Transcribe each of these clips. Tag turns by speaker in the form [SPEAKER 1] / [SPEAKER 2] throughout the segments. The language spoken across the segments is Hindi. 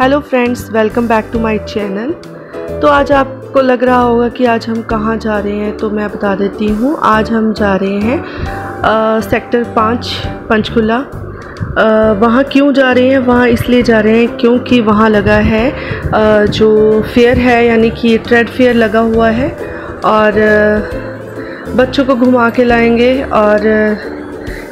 [SPEAKER 1] Hello friends, welcome back to my channel. तो आज आपको लग रहा होगा कि आज हम कहाँ जा रहे हैं, तो मैं बता देती हूँ। आज हम जा रहे हैं सेक्टर 5 पंचकुला। वहाँ क्यों जा रहे हैं? वहाँ इसलिए जा रहे हैं क्योंकि वहाँ लगा है जो फेयर है, यानी कि ट्रेड फेयर लगा हुआ है और बच्चों को घुमा के लाएंगे। और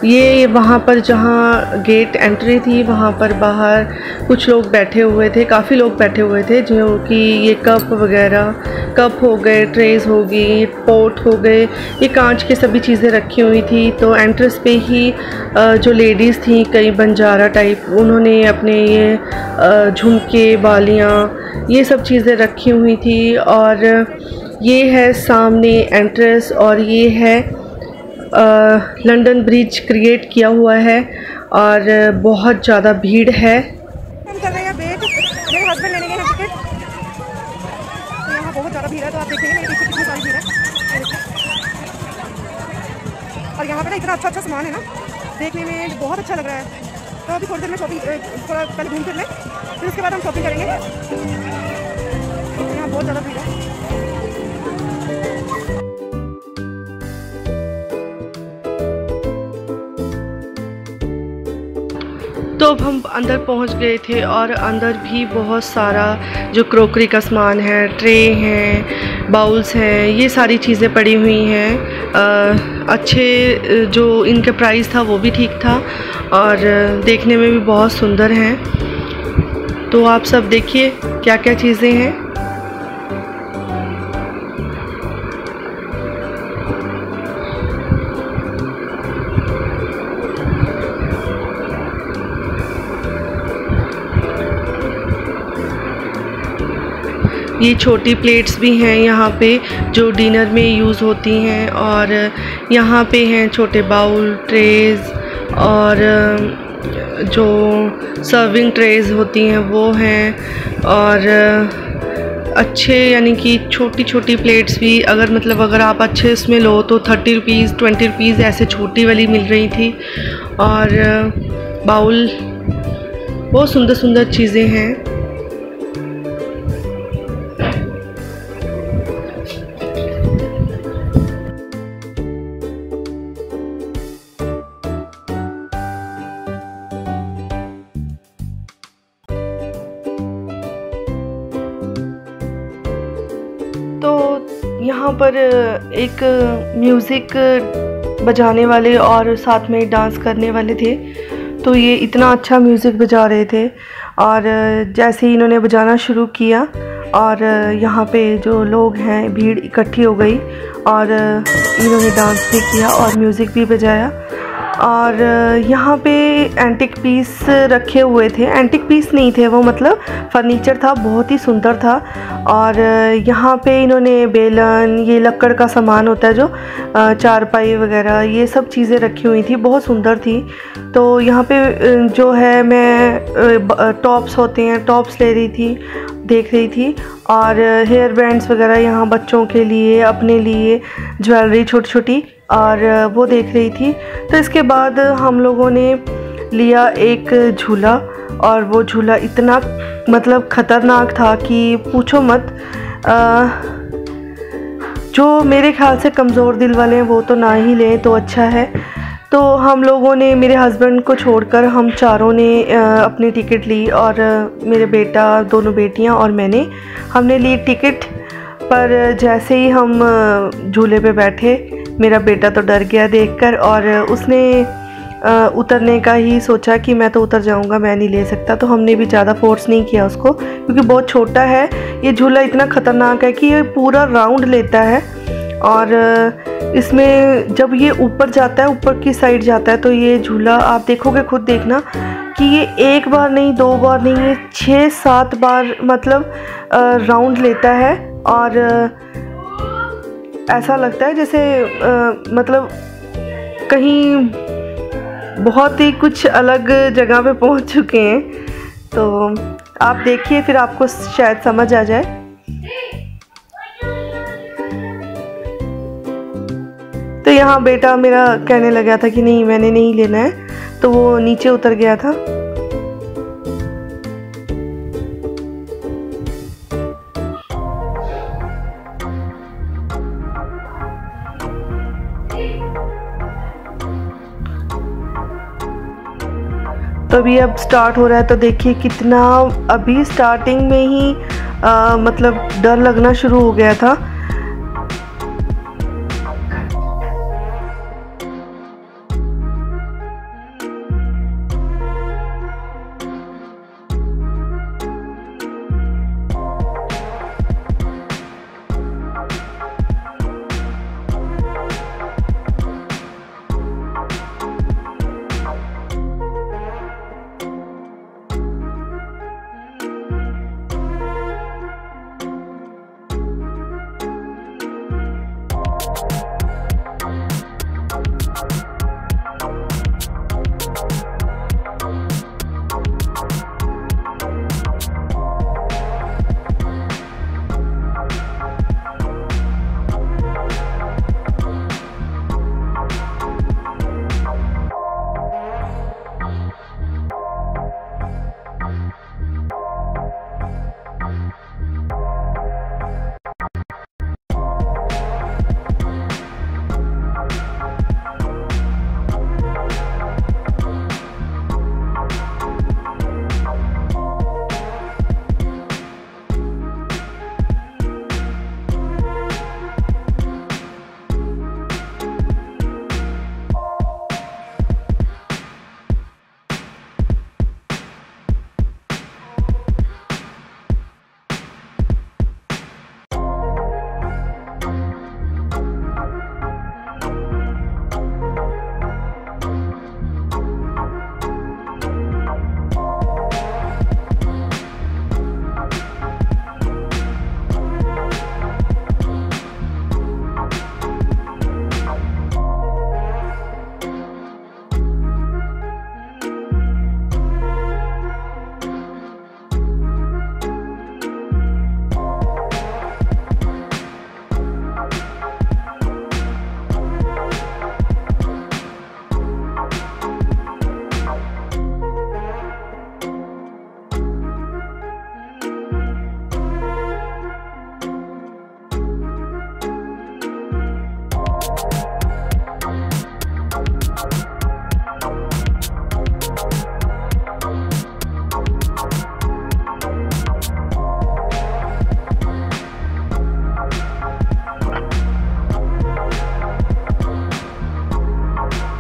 [SPEAKER 1] ये वहाँ पर जहाँ गेट एंट्री थी वहाँ पर बाहर कुछ लोग बैठे हुए थे, काफ़ी लोग बैठे हुए थे, जो कि ये कप वगैरह, कप हो गए, ट्रेज हो गई, पोट हो गए, ये कांच की सभी चीज़ें रखी हुई थी। तो एंट्रेंस पे ही जो लेडीज़ थी, कई बंजारा टाइप, उन्होंने अपने ये झुमके, बालियाँ, ये सब चीज़ें रखी हुई थी। और ये है सामने एंट्रेंस और ये है लंदन ब्रिज क्रिएट किया हुआ है और बहुत ज़्यादा भीड़ है।
[SPEAKER 2] हम कर रहे हैं वेट, मेरे हस्बैंड लेने गए हैं टिकट। तो यहाँ बहुत ज़्यादा भीड़ है, तो आप देखेंगे मेरे पीछे कितनी सारी भीड़ है। और यहाँ पे ना इतना अच्छा सामान है ना, देखने में बहुत अच्छा लग रहा है। तो अभी थोड़ी देर में शॉपिंग, थोड़ा पहले घूम फिर लें, फिर उसके बाद हम शॉपिंग करेंगे। यहाँ बहुत ज़्यादा भीड़ है।
[SPEAKER 1] तो अब हम अंदर पहुंच गए थे और अंदर भी बहुत सारा जो क्रोकरी का सामान है, ट्रे हैं, बाउल्स हैं, ये सारी चीज़ें पड़ी हुई हैं। अच्छे जो इनका प्राइस था वो भी ठीक था और देखने में भी बहुत सुंदर हैं। तो आप सब देखिए क्या क्या चीज़ें हैं। ये छोटी प्लेट्स भी हैं यहाँ पे जो डिनर में यूज़ होती हैं, और यहाँ पे हैं छोटे बाउल, ट्रेज और जो सर्विंग ट्रेज होती हैं वो हैं। और अच्छे यानी कि छोटी छोटी प्लेट्स भी, अगर आप अच्छे इसमें लो तो 30 रुपीज़, 20 रुपीज़ ऐसे छोटी वाली मिल रही थी। और बाउल, बहुत सुंदर सुंदर चीज़ें हैं। तो यहाँ पर एक म्यूज़िक बजाने वाले और साथ में डांस करने वाले थे। तो ये इतना अच्छा म्यूज़िक बजा रहे थे और जैसे ही इन्होंने बजाना शुरू किया और यहाँ पे जो लोग हैं, भीड़ इकट्ठी हो गई और इन्होंने डांस भी किया और म्यूज़िक भी बजाया। और यहाँ पे एंटिक पीस रखे हुए थे, एंटिक पीस नहीं थे वो, मतलब फर्नीचर था, बहुत ही सुंदर था। और यहाँ पे इन्होंने बेलन, ये लक्कड़ का सामान होता है जो चारपाई वगैरह, ये सब चीज़ें रखी हुई थी, बहुत सुंदर थी। तो यहाँ पे जो है मैं टॉप्स होते हैं, टॉप्स ले रही थी, देख रही थी। और हेयर बैंड्स वगैरह यहाँ बच्चों के लिए, अपने लिए ज्वेलरी छोटी छोटी, और वो देख रही थी। तो इसके बाद हम लोगों ने लिया एक झूला, और वो झूला इतना मतलब ख़तरनाक था कि पूछो मत। जो मेरे ख्याल से कमज़ोर दिल वाले हैं वो तो ना ही लें तो अच्छा है। तो हम लोगों ने, मेरे हस्बैंड को छोड़कर हम चारों ने अपनी टिकट ली, और मेरे बेटा, दोनों बेटियां और हमने ली टिकट। पर जैसे ही हम झूले पे बैठे, मेरा बेटा तो डर गया देखकर, और उसने उतरने का ही सोचा कि मैं तो उतर जाऊंगा, मैं नहीं ले सकता। तो हमने भी ज़्यादा फोर्स नहीं किया उसको, क्योंकि बहुत छोटा है। ये झूला इतना ख़तरनाक है कि ये पूरा राउंड लेता है, और इसमें जब ये ऊपर जाता है, ऊपर की साइड जाता है, तो ये झूला आप देखोगे, खुद देखना कि ये एक बार नहीं, दो बार नहीं, ये 6-7 बार मतलब राउंड लेता है। और ऐसा लगता है जैसे मतलब कहीं बहुत ही कुछ अलग जगह पे पहुंच चुके हैं। तो आप देखिए, फिर आपको शायद समझ आ जाए। तो यहाँ बेटा मेरा कहने लगा था कि नहीं, मैंने नहीं लेना है, तो वो नीचे उतर गया था। तो अभी अब स्टार्ट हो रहा है, तो देखिए कितना अभी स्टार्टिंग में ही मतलब डर लगना शुरू हो गया था।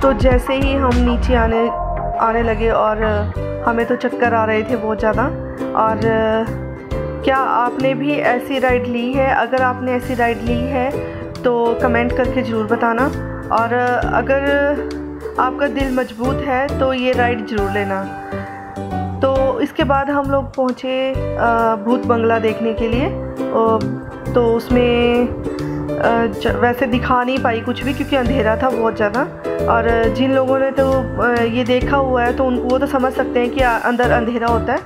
[SPEAKER 1] तो जैसे ही हम नीचे आने लगे और हमें तो चक्कर आ रहे थे बहुत ज़्यादा। और क्या आपने भी ऐसी राइड ली है? अगर आपने ऐसी राइड ली है तो कमेंट करके ज़रूर बताना। और अगर आपका दिल मजबूत है तो ये राइड ज़रूर लेना। तो इसके बाद हम लोग पहुँचे भूत बंगला देखने के लिए। तो उसमें वैसे दिखा नहीं पाई कुछ भी क्योंकि अंधेरा था बहुत ज़्यादा। और जिन लोगों ने तो ये देखा हुआ है तो वो तो समझ सकते हैं कि अंदर अंधेरा होता है।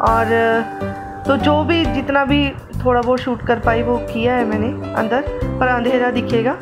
[SPEAKER 1] और तो जो भी जितना भी थोड़ा बहुत शूट कर पाई वो किया है मैंने अंदर, पर अंधेरा दिखेगा।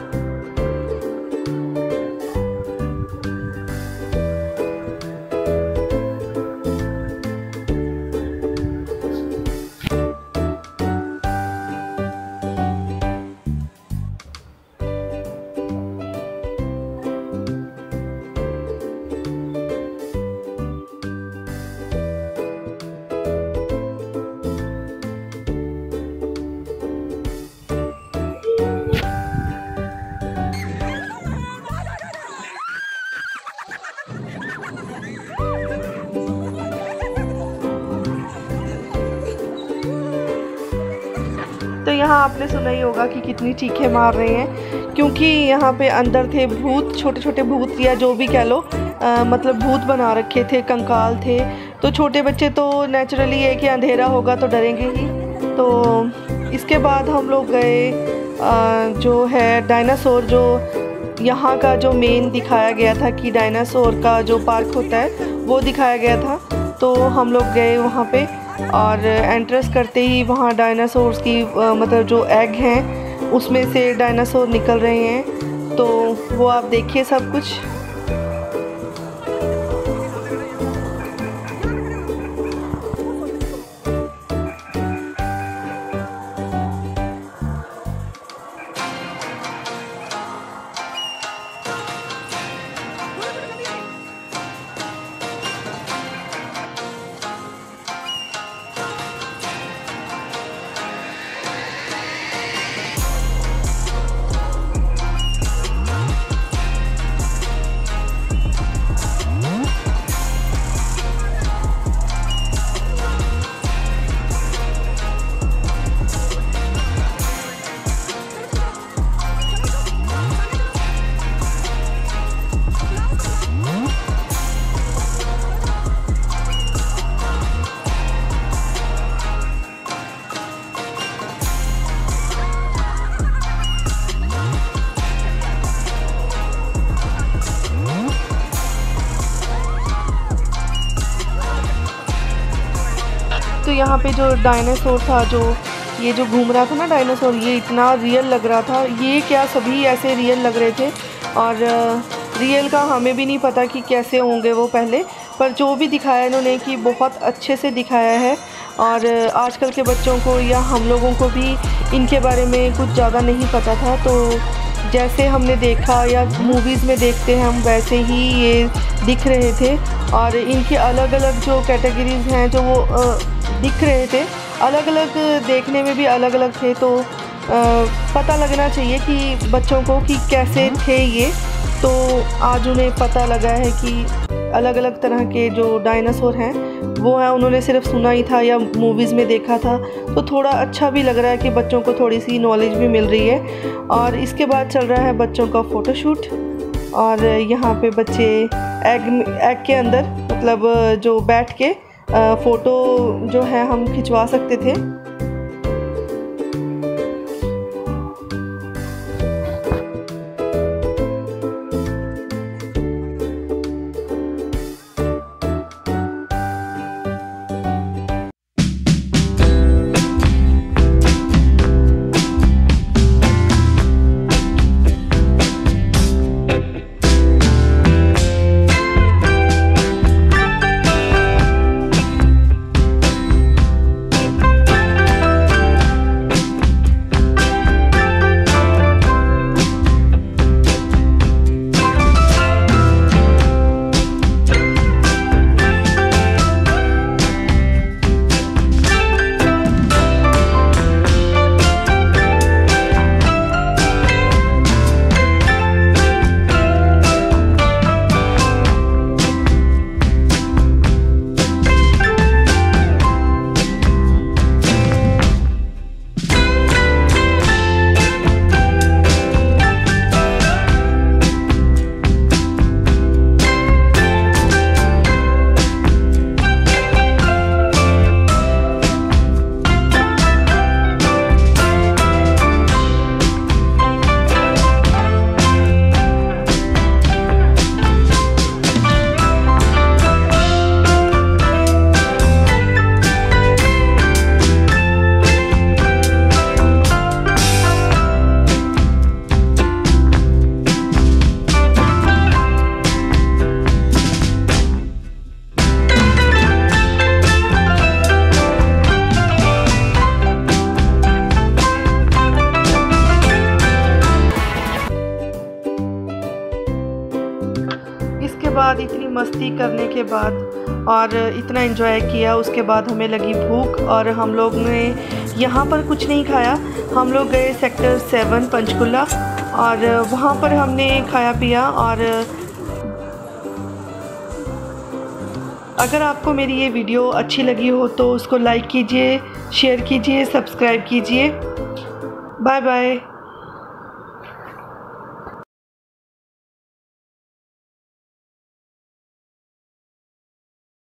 [SPEAKER 1] तो यहाँ आपने सुना ही होगा कि कितनी चीखें मार रहे हैं, क्योंकि यहाँ पे अंदर थे भूत, छोटे छोटे भूत या जो भी कह लो, मतलब भूत बना रखे थे, कंकाल थे। तो छोटे बच्चे तो नेचुरली है कि अंधेरा होगा तो डरेंगे ही। तो इसके बाद हम लोग गए जो है डायनासोर, जो यहाँ का जो मेन दिखाया गया था कि डायनासोर का जो पार्क होता है वो दिखाया गया था। तो हम लोग गए वहाँ पे और एंट्रेंस करते ही वहाँ डायनासोर्स की मतलब जो एग हैं उसमें से डायनासोर निकल रहे हैं। तो वो आप देखिए सब कुछ। यहाँ पे जो डायनासोर था, जो ये जो घूम रहा था ना डायनासोर, ये इतना रियल लग रहा था। ये क्या सभी ऐसे रियल लग रहे थे, और रियल का हमें भी नहीं पता कि कैसे होंगे वो पहले, पर जो भी दिखाया इन्होंने कि बहुत अच्छे से दिखाया है। और आजकल के बच्चों को या हम लोगों को भी इनके बारे में कुछ ज़्यादा नहीं पता था, तो जैसे हमने देखा या मूवीज़ में देखते हैं हम, वैसे ही ये दिख रहे थे। और इनके अलग अलग जो कैटेगरीज़ हैं जो वो दिख रहे थे, अलग अलग देखने में भी अलग अलग थे। तो पता लगना चाहिए कि बच्चों को कि कैसे थे ये। तो आज उन्हें पता लगा है कि अलग अलग तरह के जो डायनासोर हैं वो हैं, उन्होंने सिर्फ सुना ही था या मूवीज़ में देखा था। तो थोड़ा अच्छा भी लग रहा है कि बच्चों को थोड़ी सी नॉलेज भी मिल रही है। और इसके बाद चल रहा है बच्चों का फ़ोटोशूट, और यहाँ पे बच्चे एग के अंदर मतलब जो बैठ के फ़ोटो जो है हम खिंचवा सकते थे। बाद इतनी मस्ती करने के बाद और इतना एंजॉय किया, उसके बाद हमें लगी भूख और हम लोग ने यहाँ पर कुछ नहीं खाया। हम लोग गए सेक्टर 7 पंचकुला और वहाँ पर हमने खाया पिया। और अगर आपको मेरी ये वीडियो अच्छी लगी हो तो उसको लाइक कीजिए, शेयर कीजिए, सब्सक्राइब कीजिए। Bye bye.